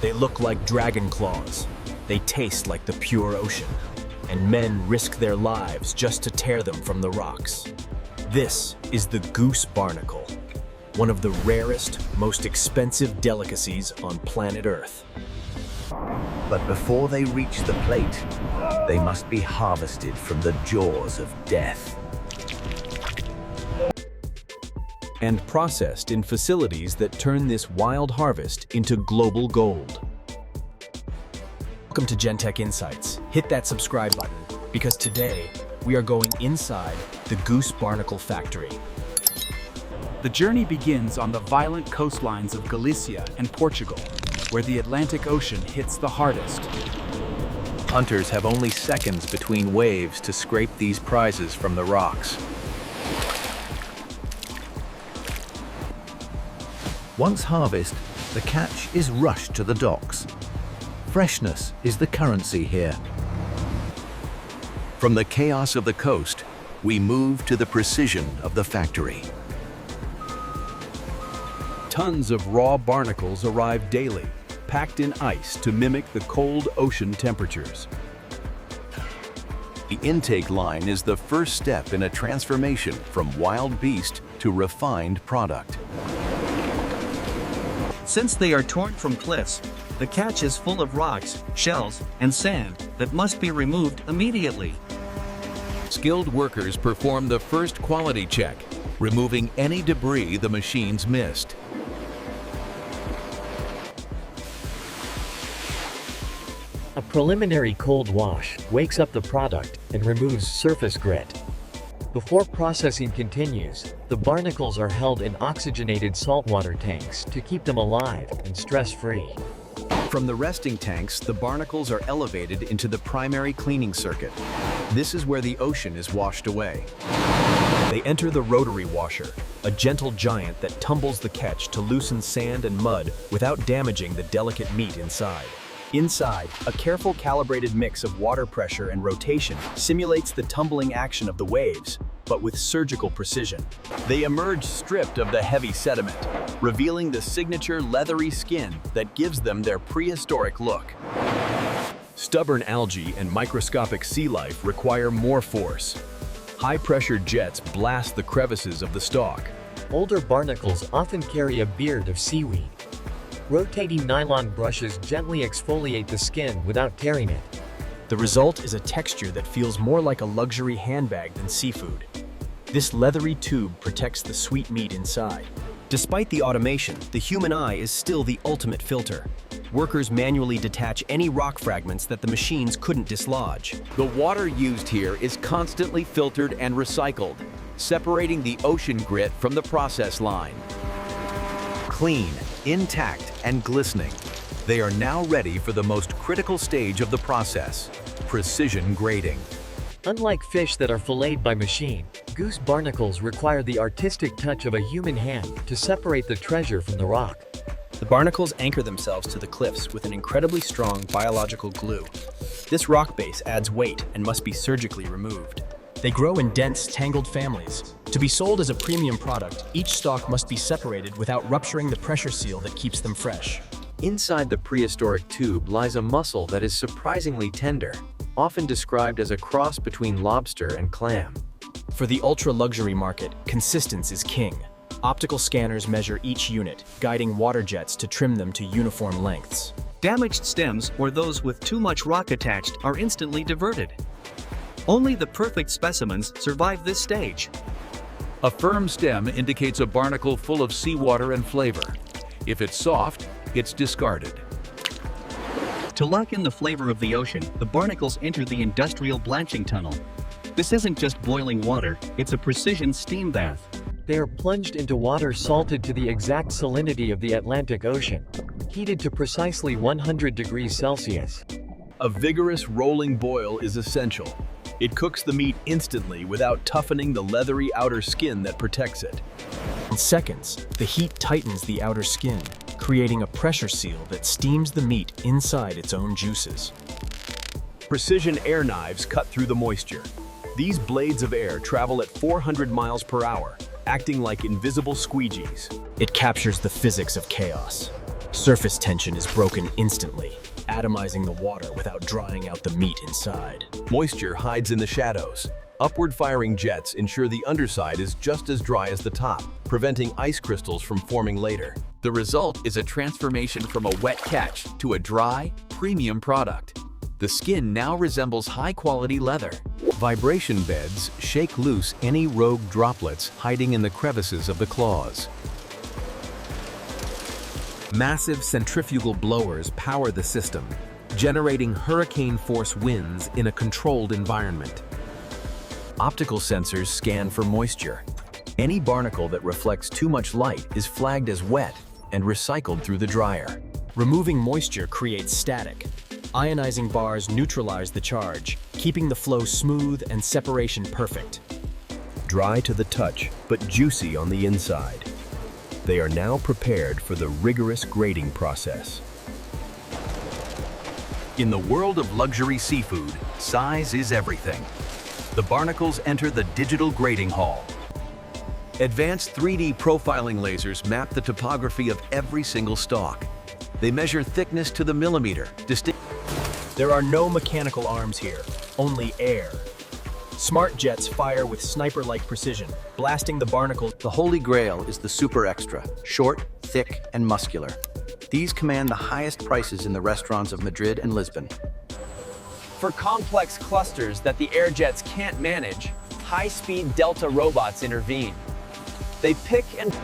They look like dragon claws. They taste like the pure ocean. And men risk their lives just to tear them from the rocks. This is the Goose Barnacle, one of the rarest, most expensive delicacies on planet Earth. But before they reach the plate, they must be harvested from the jaws of death. And processed in facilities that turn this wild harvest into global gold. Welcome to Gentech Insights. Hit that subscribe button, because today we are going inside the Goose Barnacle factory. The journey begins on the violent coastlines of Galicia and Portugal, where the Atlantic Ocean hits the hardest. Hunters have only seconds between waves to scrape these prizes from the rocks. Once harvested, the catch is rushed to the docks. Freshness is the currency here. From the chaos of the coast, we move to the precision of the factory. Tons of raw barnacles arrive daily, packed in ice to mimic the cold ocean temperatures. The intake line is the first step in a transformation from wild beast to refined product. Since they are torn from cliffs, the catch is full of rocks, shells, and sand that must be removed immediately. Skilled workers perform the first quality check, removing any debris the machines missed. A preliminary cold wash wakes up the product and removes surface grit. Before processing continues, the barnacles are held in oxygenated saltwater tanks to keep them alive and stress-free. From the resting tanks, the barnacles are elevated into the primary cleaning circuit. This is where the ocean is washed away. They enter the rotary washer, a gentle giant that tumbles the catch to loosen sand and mud without damaging the delicate meat inside. Inside, a careful calibrated mix of water pressure and rotation simulates the tumbling action of the waves, but with surgical precision. They emerge stripped of the heavy sediment, revealing the signature leathery skin that gives them their prehistoric look. Stubborn algae and microscopic sea life require more force. High-pressure jets blast the crevices of the stalk. Older barnacles often carry a beard of seaweed. Rotating nylon brushes gently exfoliate the skin without tearing it. The result is a texture that feels more like a luxury handbag than seafood. This leathery tube protects the sweet meat inside. Despite the automation, the human eye is still the ultimate filter. Workers manually detach any rock fragments that the machines couldn't dislodge. The water used here is constantly filtered and recycled, separating the ocean grit from the process line. Clean, intact, and glistening, they are now ready for the most critical stage of the process, precision grading. Unlike fish that are filleted by machine, goose barnacles require the artistic touch of a human hand to separate the treasure from the rock. The barnacles anchor themselves to the cliffs with an incredibly strong biological glue. This rock base adds weight and must be surgically removed. They grow in dense, tangled families. To be sold as a premium product, each stalk must be separated without rupturing the pressure seal that keeps them fresh. Inside the prehistoric tube lies a muscle that is surprisingly tender, often described as a cross between lobster and clam. For the ultra-luxury market, consistency is king. Optical scanners measure each unit, guiding water jets to trim them to uniform lengths. Damaged stems or those with too much rock attached are instantly diverted. Only the perfect specimens survive this stage. A firm stem indicates a barnacle full of seawater and flavor. If it's soft, it's discarded. To lock in the flavor of the ocean, the barnacles enter the industrial blanching tunnel. This isn't just boiling water, it's a precision steam bath. They are plunged into water salted to the exact salinity of the Atlantic Ocean, heated to precisely 100 degrees Celsius. A vigorous rolling boil is essential. It cooks the meat instantly without toughening the leathery outer skin that protects it. In seconds, the heat tightens the outer skin, creating a pressure seal that steams the meat inside its own juices. Precision air knives cut through the moisture. These blades of air travel at 400 miles per hour, acting like invisible squeegees. It captures the physics of chaos. Surface tension is broken instantly, atomizing the water without drying out the meat inside. Moisture hides in the shadows. Upward-firing jets ensure the underside is just as dry as the top, preventing ice crystals from forming later. The result is a transformation from a wet catch to a dry, premium product. The skin now resembles high-quality leather. Vibration beds shake loose any rogue droplets hiding in the crevices of the claws. Massive centrifugal blowers power the system, generating hurricane-force winds in a controlled environment. Optical sensors scan for moisture. Any barnacle that reflects too much light is flagged as wet and recycled through the dryer. Removing moisture creates static. Ionizing bars neutralize the charge, keeping the flow smooth and separation perfect. Dry to the touch, but juicy on the inside. They are now prepared for the rigorous grading process. In the world of luxury seafood, size is everything. The barnacles enter the digital grading hall. Advanced 3D profiling lasers map the topography of every single stalk. They measure thickness to the millimeter. There are no mechanical arms here, only air. Smart jets fire with sniper-like precision, blasting the barnacles. The holy grail is the super extra, short, thick, and muscular. These command the highest prices in the restaurants of Madrid and Lisbon. For complex clusters that the air jets can't manage, high-speed Delta robots intervene. They pick and...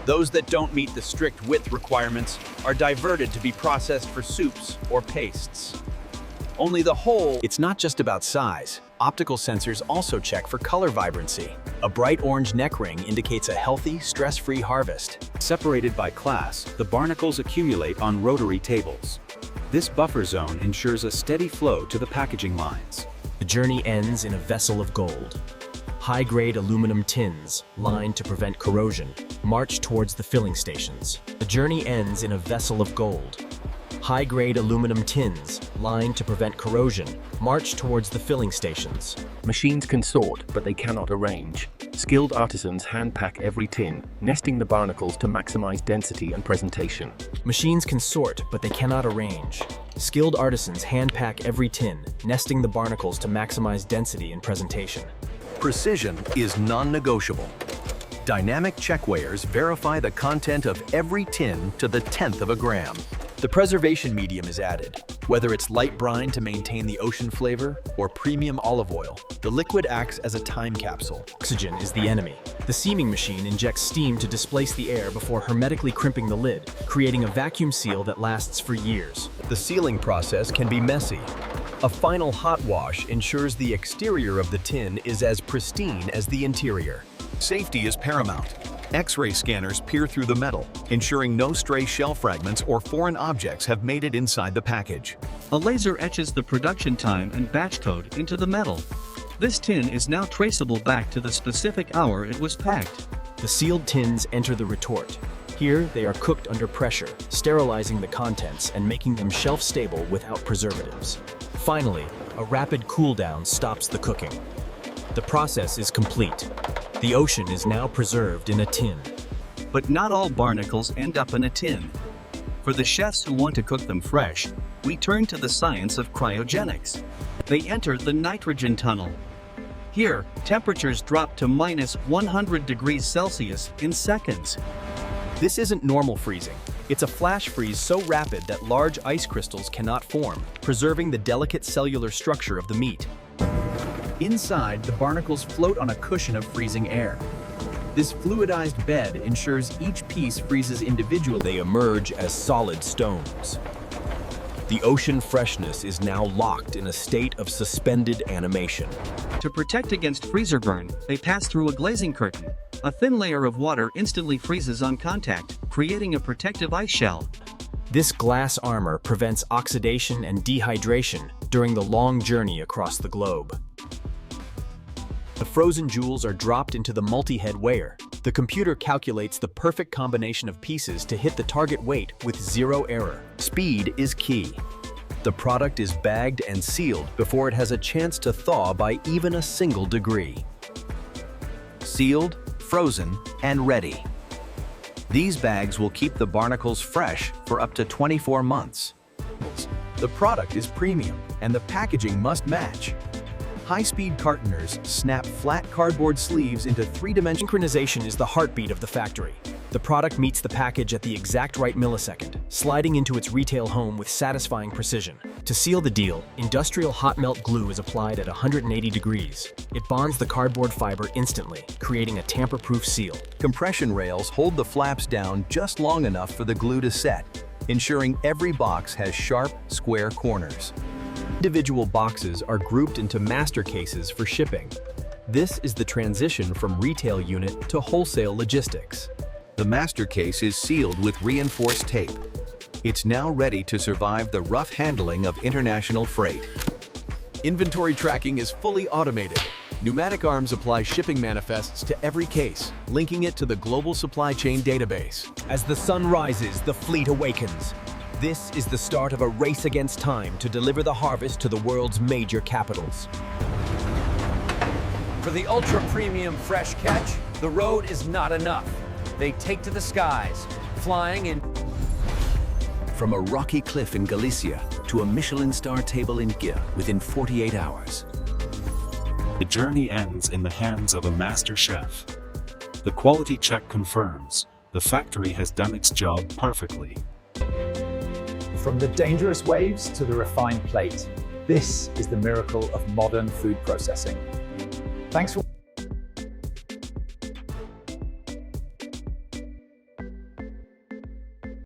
Those that don't meet the strict width requirements are diverted to be processed for soups or pastes. Only the whole... It's not just about size. Optical sensors also check for color vibrancy. A bright orange neck ring indicates a healthy, stress-free harvest. Separated by class, the barnacles accumulate on rotary tables. This buffer zone ensures a steady flow to the packaging lines. The journey ends in a vessel of gold. High-grade aluminum tins, lined to prevent corrosion, march towards the filling stations. The journey ends in a vessel of gold. High-grade aluminum tins, lined to prevent corrosion, march towards the filling stations. Machines can sort, but they cannot arrange. Skilled artisans hand-pack every tin, nesting the barnacles to maximize density and presentation. Machines can sort, but they cannot arrange. Skilled artisans hand-pack every tin, nesting the barnacles to maximize density and presentation. Precision is non-negotiable. Dynamic check weighers verify the content of every tin to the 1/10 of a gram. The preservation medium is added. Whether it's light brine to maintain the ocean flavor or premium olive oil, the liquid acts as a time capsule. Oxygen is the enemy. The seaming machine injects steam to displace the air before hermetically crimping the lid, creating a vacuum seal that lasts for years. The sealing process can be messy. A final hot wash ensures the exterior of the tin is as pristine as the interior. Safety is paramount. X-ray scanners peer through the metal, ensuring no stray shell fragments or foreign objects have made it inside the package. A laser etches the production time and batch code into the metal. This tin is now traceable back to the specific hour it was packed. The sealed tins enter the retort. Here, they are cooked under pressure, sterilizing the contents and making them shelf-stable without preservatives. Finally, a rapid cool-down stops the cooking. The process is complete. The ocean is now preserved in a tin. But not all barnacles end up in a tin. For the chefs who want to cook them fresh, we turn to the science of cryogenics. They enter the nitrogen tunnel. Here, temperatures drop to -100 degrees Celsius in seconds. This isn't normal freezing. It's a flash freeze so rapid that large ice crystals cannot form, preserving the delicate cellular structure of the meat. Inside, the barnacles float on a cushion of freezing air. This fluidized bed ensures each piece freezes individually. They emerge as solid stones. The ocean freshness is now locked in a state of suspended animation. To protect against freezer burn, they pass through a glazing curtain. A thin layer of water instantly freezes on contact, creating a protective ice shell. This glass armor prevents oxidation and dehydration during the long journey across the globe. The frozen jewels are dropped into the multi-head weigher. The computer calculates the perfect combination of pieces to hit the target weight with zero error. Speed is key. The product is bagged and sealed before it has a chance to thaw by even a single degree. Sealed, frozen, and ready. These bags will keep the barnacles fresh for up to 24 months. The product is premium, and the packaging must match. High-speed cartoners snap flat cardboard sleeves into three-dimensional. Synchronization is the heartbeat of the factory. The product meets the package at the exact right millisecond, sliding into its retail home with satisfying precision. To seal the deal, industrial hot melt glue is applied at 180 degrees. It bonds the cardboard fiber instantly, creating a tamper-proof seal. Compression rails hold the flaps down just long enough for the glue to set, ensuring every box has sharp, square corners. Individual boxes are grouped into master cases for shipping. This is the transition from retail unit to wholesale logistics. The master case is sealed with reinforced tape. It's now ready to survive the rough handling of international freight. Inventory tracking is fully automated. Pneumatic arms apply shipping manifests to every case, linking it to the global supply chain database. As the sun rises, the fleet awakens. This is the start of a race against time to deliver the harvest to the world's major capitals. For the ultra-premium fresh catch, the road is not enough. They take to the skies, flying in. From a rocky cliff in Galicia to a Michelin star table in Gir within 48 hours. The journey ends in the hands of a master chef. The quality check confirms the factory has done its job perfectly. From the dangerous waves to the refined plate, this is the miracle of modern food processing. Thanks for